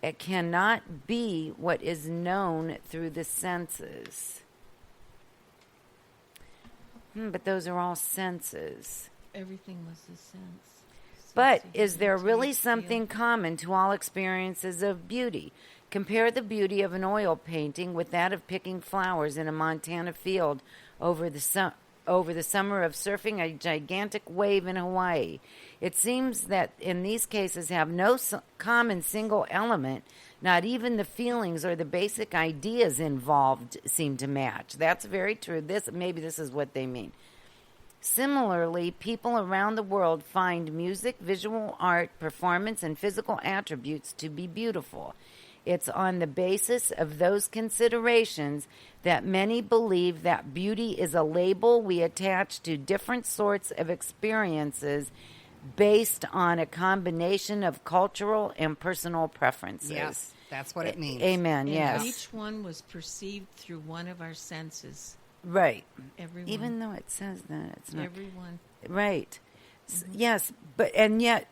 It cannot be what is known through the senses. But those are all senses. Everything was a sense. But is there really something common to all experiences of beauty? Compare the beauty of an oil painting with that of picking flowers in a Montana field over the summer of surfing a gigantic wave in Hawaii. It seems that in these cases have no common single element. Not even the feelings or the basic ideas involved seem to match. That's very true. Maybe this is what they mean. Similarly, people around the world find music, visual art, performance, and physical attributes to be beautiful. It's on the basis of those considerations that many believe that beauty is a label we attach to different sorts of experiences based on a combination of cultural and personal preferences. Yes, that's what it means. Amen, and yes. each one was perceived through one of our senses. Right. Everyone. Even though it says that, it's not. Everyone. Right. Yes, and yet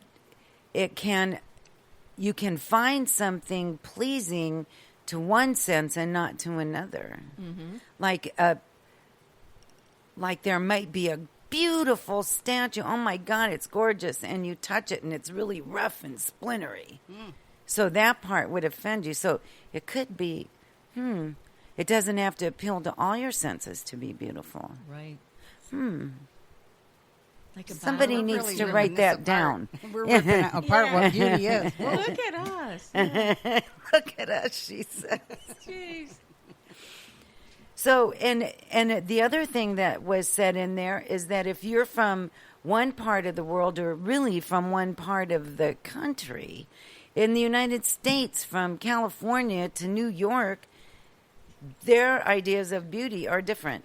you can find something pleasing to one sense and not to another. Mm-hmm. Like there might be a beautiful statue. Oh my God, it's gorgeous. And you touch it and it's really rough and splintery. So that part would offend you. So it could be, it doesn't have to appeal to all your senses to be beautiful. Right. Like Somebody needs to write that down. We're ripping apart what beauty is. Look at us. Look at us, she says. Jeez. So, and the other thing that was said in there is that if you're from one part of the world or really from one part of the country, in the United States, from California to New York, their ideas of beauty are different.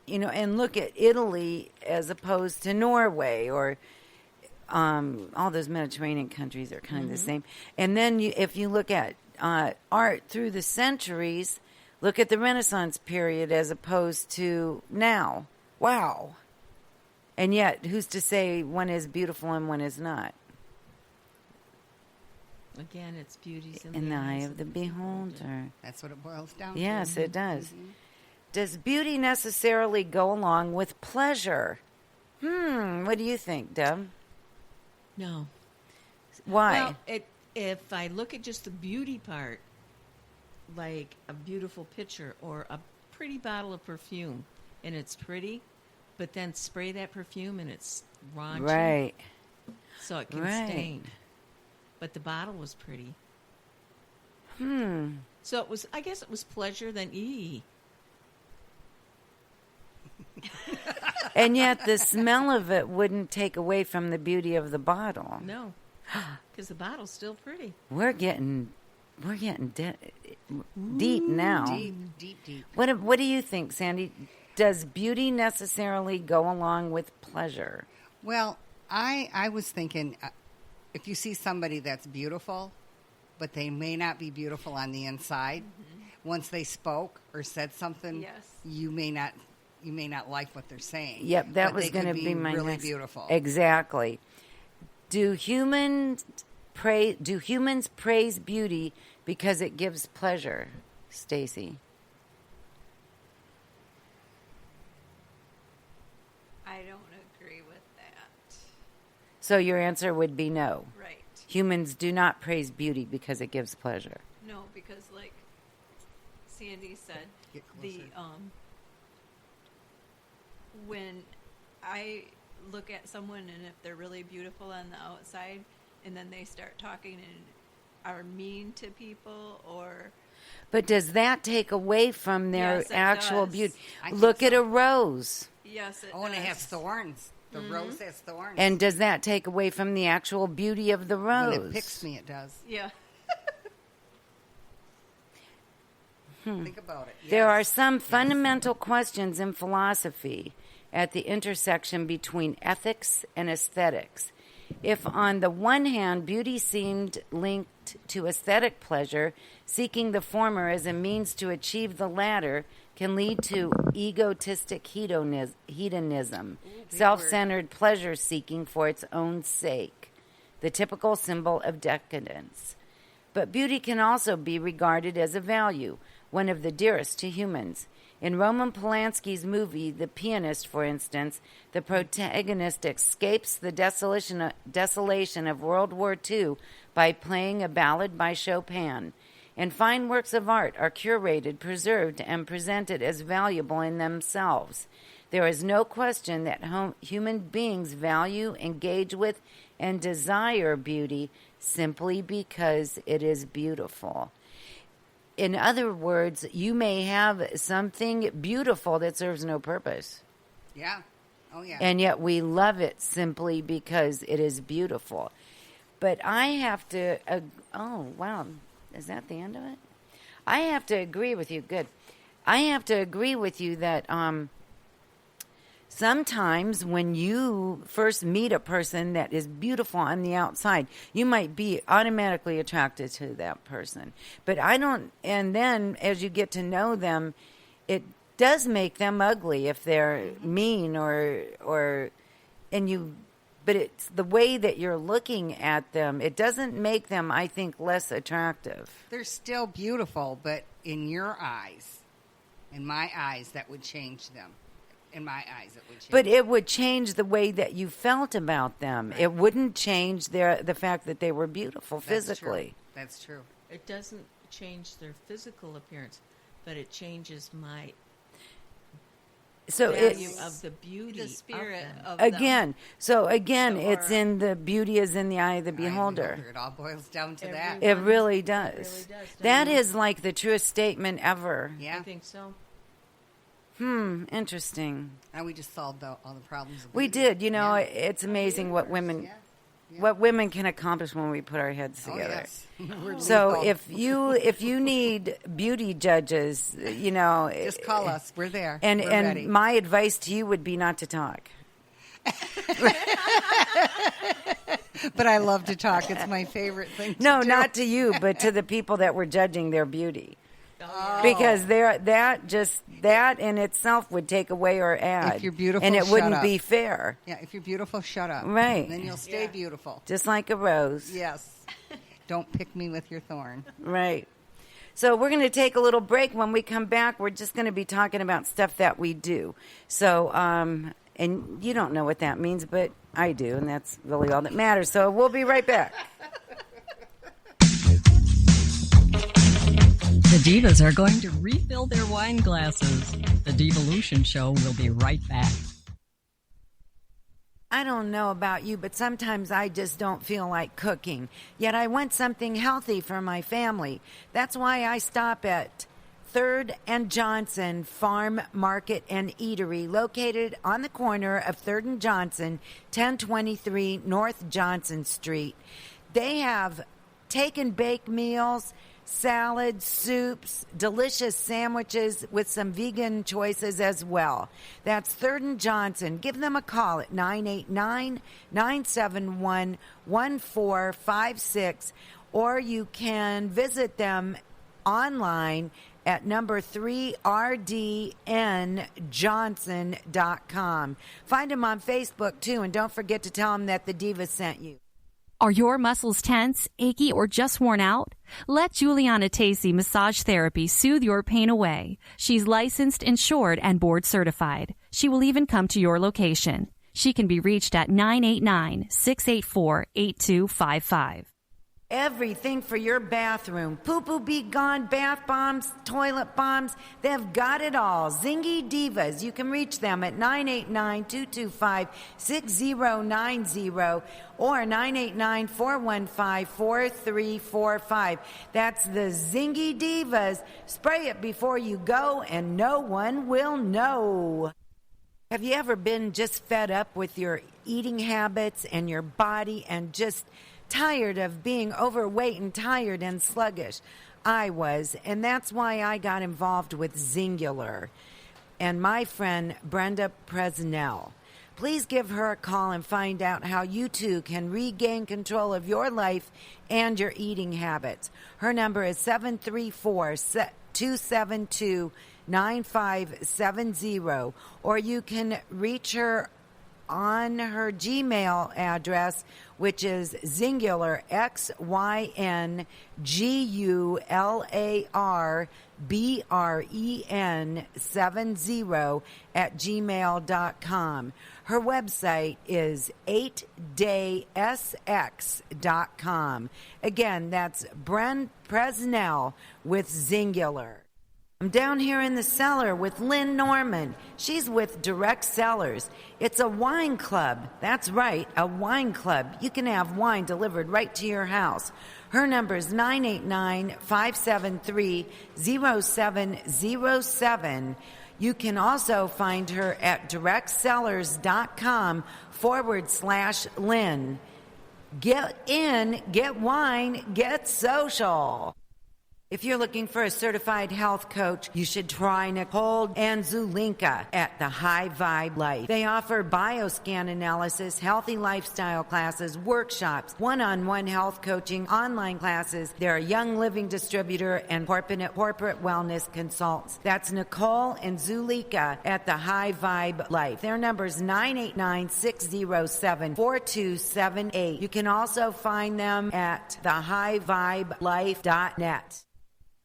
You know, and look at Italy as opposed to Norway or all those Mediterranean countries are kind of the same. And then if you look at art through the centuries, look at the Renaissance period as opposed to now. Wow. And yet, who's to say one is beautiful and one is not? Again, it's beauty's In the eye of the beholder. That's what it boils down to. Yes, it does. Does beauty necessarily go along with pleasure? What do you think, Deb? No. Why? Well, if I look at just the beauty part, like a beautiful picture or a pretty bottle of perfume, and it's pretty, but then spray that perfume and it's raunchy. Right. So it can stain. But the bottle was pretty. So it was, I guess it was pleasure than And yet the smell of it wouldn't take away from the beauty of the bottle. No, because the bottle's still pretty. We're getting deep now. Deep. What do you think, Sandy? Does beauty necessarily go along with pleasure? Well, I was thinking, if you see somebody that's beautiful, but they may not be beautiful on the inside, once they spoke or said something, you may not like what they're saying. Yep, that was going to be my really next. Beautiful. Exactly. Do humans praise beauty because it gives pleasure, Stacy? I don't agree with that. So your answer would be no. Right. Humans do not praise beauty because it gives pleasure. No, because like Sandy said, when I look at someone and if they're really beautiful on the outside and then they start talking and are mean to people or... But does that take away from their actual beauty? Look at a rose. Yes, it does. And it has thorns. The rose has thorns. And does that take away from the actual beauty of the rose? When it picks me, it does. Yeah. Think about it. Yes. There are some fundamental questions in philosophy at the intersection between ethics and aesthetics. If on the one hand beauty seemed linked to aesthetic pleasure, seeking the former as a means to achieve the latter can lead to egotistic hedonism, self-centered pleasure-seeking for its own sake, the typical symbol of decadence. But beauty can also be regarded as a value, one of the dearest to humans. In Roman Polanski's movie The Pianist, for instance, the protagonist escapes the desolation of World War II by playing a ballad by Chopin. And fine works of art are curated, preserved, and presented as valuable in themselves. There is no question that human beings value, engage with, and desire beauty simply because it is beautiful. In other words, you may have something beautiful that serves no purpose. Yeah. Oh, yeah. And yet we love it simply because it is beautiful. But I have to, oh, wow. Is that the end of it? I have to agree with you. Good. I have to agree with you that sometimes when you first meet a person that is beautiful on the outside, you might be automatically attracted to that person. But and then as you get to know them, it does make them ugly if they're mean but it's the way that you're looking at them. It doesn't make them, I think, less attractive. They're still beautiful, but in your eyes, in my eyes, that would change them. In my eyes, it would change. But it would change the way that you felt about them. Right. It wouldn't change the fact that they were beautiful physically. That's true. It doesn't change their physical appearance, but it changes my value of the beauty, the spirit of them. Again, it's in the beauty is in the eye of the beholder. It all boils down to that. It really does. That is like the truest statement ever. Yeah, I think so. Interesting. And we just solved all the problems. We did. You know, it's amazing what women what women can accomplish when we put our heads together. Oh, yes. So if you need beauty judges, you know, just call us. We're there. And We're ready. My advice to you would be not to talk. But I love to talk. It's my favorite thing to do. No, not to you, but to the people that were judging their beauty. Because that in itself would take away or add. If you're beautiful, and it shut wouldn't up. be fair. Yeah, if you're beautiful, shut up. Right. And then you'll stay beautiful. Just like a rose. Yes. Don't pick me with your thorn. Right. So we're going to take a little break. When we come back, we're just going to be talking about stuff that we do. So, and you don't know what that means, but I do, and that's really all that matters. So we'll be right back. The Divas are going to refill their wine glasses. The Devolution Show will be right back. I don't know about you, but sometimes I just don't feel like cooking. Yet I want something healthy for my family. That's why I stop at 3rd and Johnson Farm Market and Eatery, located on the corner of 3rd and Johnson, 1023 North Johnson Street. They have take and bake meals, salads, soups, delicious sandwiches with some vegan choices as well. That's 3rd and Johnson. Give them a call at 989-971-1456, or you can visit them online at number 3rdnjohnson.com. Find them on Facebook, too, and don't forget to tell them that the Diva sent you. Are your muscles tense, achy, or just worn out? Let Juliana Tacey Massage Therapy soothe your pain away. She's licensed, insured, and board certified. She will even come to your location. She can be reached at 989-684-8255. Everything for your bathroom. Poo-poo be gone, bath bombs, toilet bombs. They've got it all. Zingy Divas. You can reach them at 989-225-6090 or 989-415-4345. That's the Zingy Divas. Spray it before you go and no one will know. Have you ever been just fed up with your eating habits and your body and just tired of being overweight and tired and sluggish? I was, and that's why I got involved with St.Hilaire and my friend Brenda Presnell. Please give her a call and find out how you too can regain control of your life and your eating habits. Her number is 734-272-9570, or you can reach her on her Gmail address, which is Zingular, XYNGULARBREN70 @gmail.com. Her website is 8daysx.com. Again, that's Bren Presnell with Zingular. I'm down here in the cellar with Lynn Norman. She's with Direct Sellers. It's a wine club. That's right, a wine club. You can have wine delivered right to your house. Her number is 989-573-0707. You can also find her at directsellers.com/Lynn. Get in, get wine, get social. If you're looking for a certified health coach, you should try Nicole and Zulinka at the High Vibe Life. They offer bioscan analysis, healthy lifestyle classes, workshops, one-on-one health coaching, online classes. They're a young living distributor and corporate wellness consultants. That's Nicole and Zulinka at the High Vibe Life. Their number is 989-607-4278. You can also find them at thehighvibelife.net.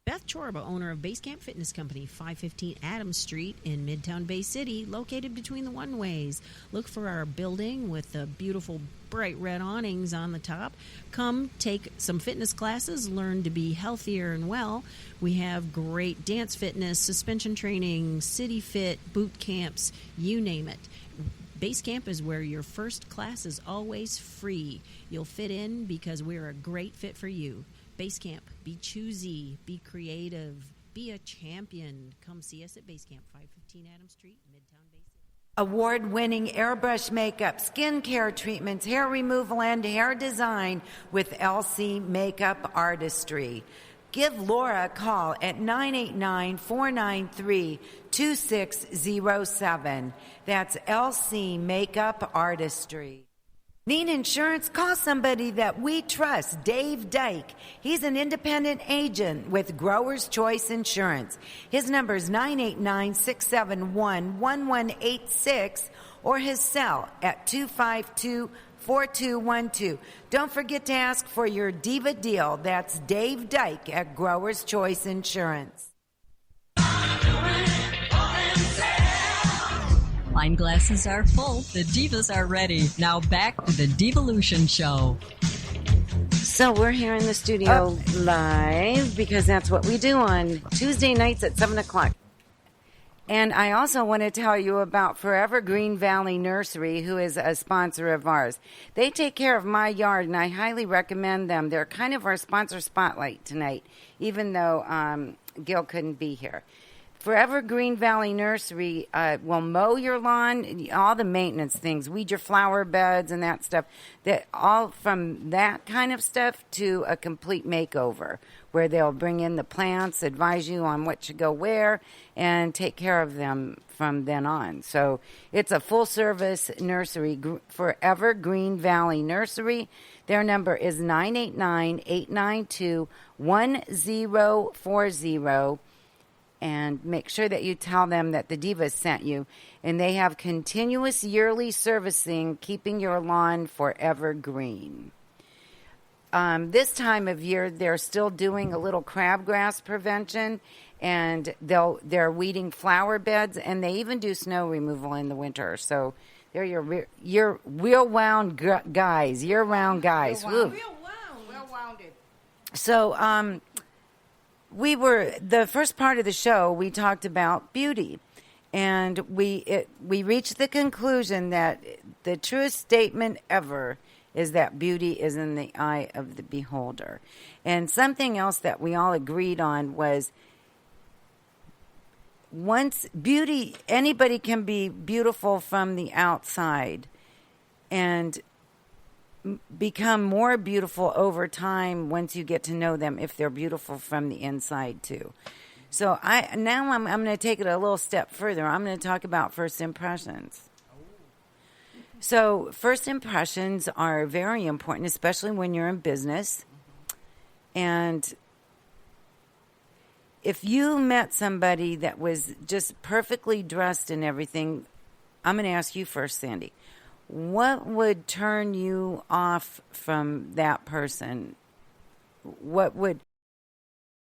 Beth Chorba, owner of Basecamp Fitness Company, 515 Adams Street in Midtown Bay City, located between the one-ways. Look for our building with the beautiful bright red awnings on the top. Come take some fitness classes, learn to be healthier and well. We have great dance fitness, suspension training, city fit, boot camps, you name it. Basecamp is where your first class is always free. You'll fit in because we're a great fit for you. Basecamp, be choosy, be creative, be a champion. Come see us at Basecamp, 515 Adams Street, Midtown Bay City. Award-winning airbrush makeup, skincare treatments, hair removal, and hair design with LC Makeup Artistry. Give Laura a call at 989-493-2607. That's LC Makeup Artistry. Need insurance? Call somebody that we trust, Dave Dyke. He's an independent agent with Growers Choice Insurance. His number is 989-671-1186 or his cell at 252-4212. Don't forget to ask for your Diva deal. That's Dave Dyke at Growers Choice Insurance. Wine glasses are full. The divas are ready. Now back to the Devolution Show. So we're here in the studio live because that's what we do on Tuesday nights at 7 o'clock. And I also want to tell you about Forever Green Valley Nursery, who is a sponsor of ours. They take care of my yard, and I highly recommend them. They're kind of our sponsor spotlight tonight, even though Gil couldn't be here. Forever Green Valley Nursery will mow your lawn, all the maintenance things, weed your flower beds and that stuff. That all from that kind of stuff to a complete makeover, where they'll bring in the plants, advise you on what to go where, and take care of them from then on. So it's a full-service nursery, Forever Green Valley Nursery. Their number is 989-892-1040. And make sure that you tell them that the Divas sent you. And they have continuous yearly servicing, keeping your lawn forever green. This time of year, they're still doing a little crabgrass prevention, and they're weeding flower beds, and they even do snow removal in the winter. So they're your wheel-wound guys, year-round guys. Well-wounded. So, the first part of the show, we talked about beauty, and we reached the conclusion that the truest statement ever is that beauty is in the eye of the beholder. And something else that we all agreed on was anybody can be beautiful from the outside and become more beautiful over time once you get to know them, if they're beautiful from the inside too. So I'm going to take it a little step further. I'm going to talk about first impressions. So first impressions are very important, especially when you're in business. And if you met somebody that was just perfectly dressed and everything, I'm going to ask you first, Sandy. what would turn you off from that person? What would